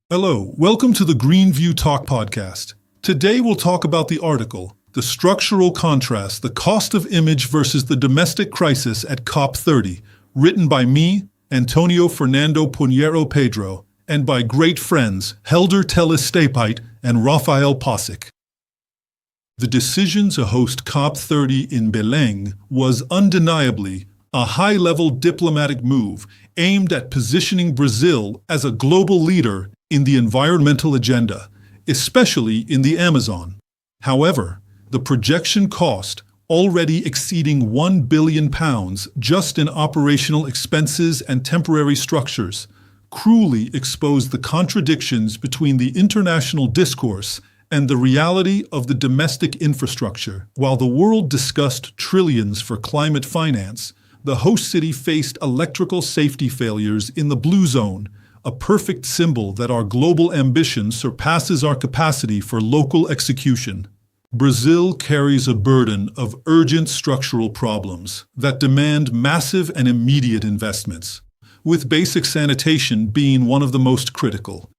Hello, welcome to the Greenview Talk podcast. Today we'll talk about the article, The Structural Contrast, the Cost of Image versus the Domestic Crisis at COP30, written by me, Antonio Fernando Punheiro Pedro, and by great friends Helder Telles Stapait and Rafael Possik. The decision to host COP30 in Belém was undeniably a high-level diplomatic move aimed at positioning Brazil as a global leader in the environmental agenda, especially in the Amazon. However, the projection cost, already exceeding £1 billion just in operational expenses and temporary structures, cruelly exposed the contradictions between the international discourse and the reality of the domestic infrastructure. While the world discussed trillions for climate finance, the host city faced electrical safety failures in the blue zone, a perfect symbol that our global ambition surpasses our capacity for local execution. Brazil carries a burden of urgent structural problems that demand massive and immediate investments, with basic sanitation being one of the most critical.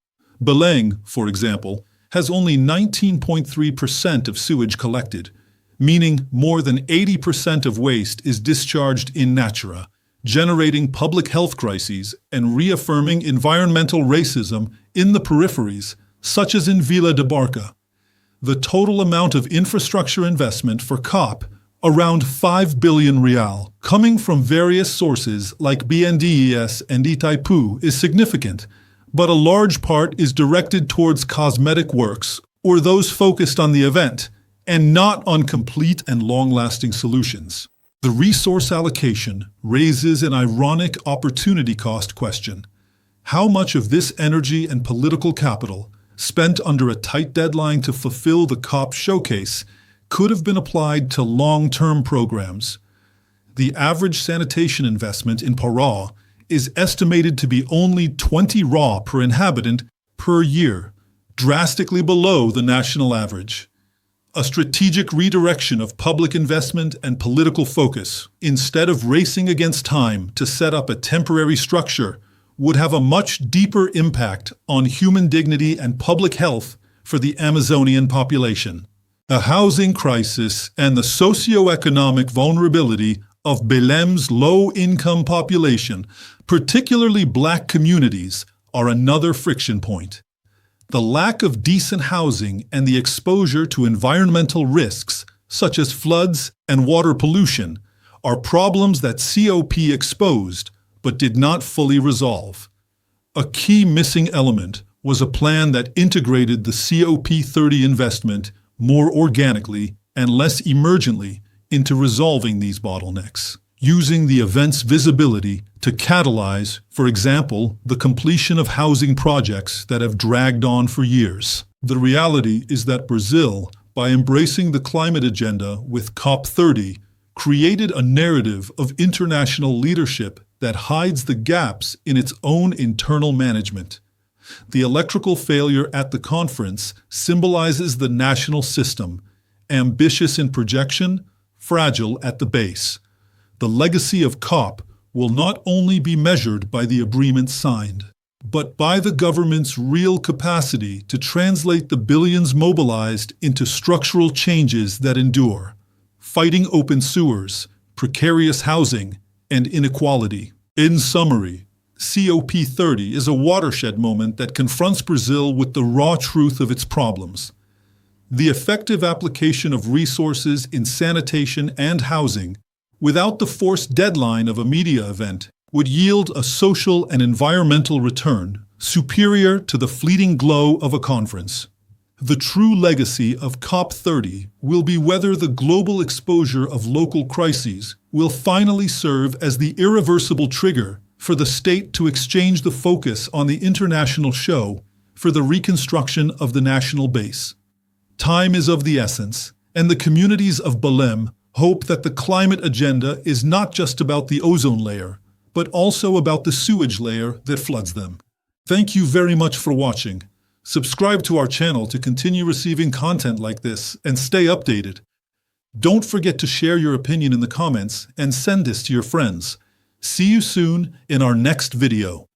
Belém, for example, has only 19.3% of sewage collected, meaning more than 80% of waste is discharged in natura, generating public health crises and reaffirming environmental racism in the peripheries, such as in Vila de Barca. The total amount of infrastructure investment for COP, around R$5 billion, coming from various sources like BNDES and Itaipu, is significant, but a large part is directed towards cosmetic works or those focused on the event, and not on complete and long-lasting solutions. The resource allocation raises an ironic opportunity cost question. How much of this energy and political capital, spent under a tight deadline to fulfill the COP showcase, could have been applied to long-term programs? The average sanitation investment in Pará is estimated to be only 20 RA per inhabitant per year, drastically below the national average. A strategic redirection of public investment and political focus, instead of racing against time to set up a temporary structure, would have a much deeper impact on human dignity and public health for the Amazonian population. The housing crisis and the socio-economic vulnerability of Belém's low-income population, particularly Black communities, are another friction point. The lack of decent housing and the exposure to environmental risks, such as floods and water pollution, are problems that COP exposed but did not fully resolve. A key missing element was a plan that integrated the COP30 investment more organically and less emergently into resolving these bottlenecks, using the event's visibility to catalyze, for example, the completion of housing projects that have dragged on for years. The reality is that Brazil, by embracing the climate agenda with COP30, created a narrative of international leadership that hides the gaps in its own internal management. The electrical failure at the conference symbolizes the national system, ambitious in projection, fragile at the base. The legacy of COP will not only be measured by the agreement signed, but by the government's real capacity to translate the billions mobilized into structural changes that endure, fighting open sewers, precarious housing, and inequality. In summary, COP30 is a watershed moment that confronts Brazil with the raw truth of its problems. The effective application of resources in sanitation and housing without the forced deadline of a media event would yield a social and environmental return superior to the fleeting glow of a conference. The true legacy of COP30 will be whether the global exposure of local crises will finally serve as the irreversible trigger for the state to exchange the focus on the international show for the reconstruction of the national base. Time is of the essence, and the communities of Belém hope that the climate agenda is not just about the ozone layer, but also about the sewage layer that floods them. Thank you very much for watching. Subscribe to our channel to continue receiving content like this and stay updated. Don't forget to share your opinion in the comments and send this to your friends. See you soon in our next video.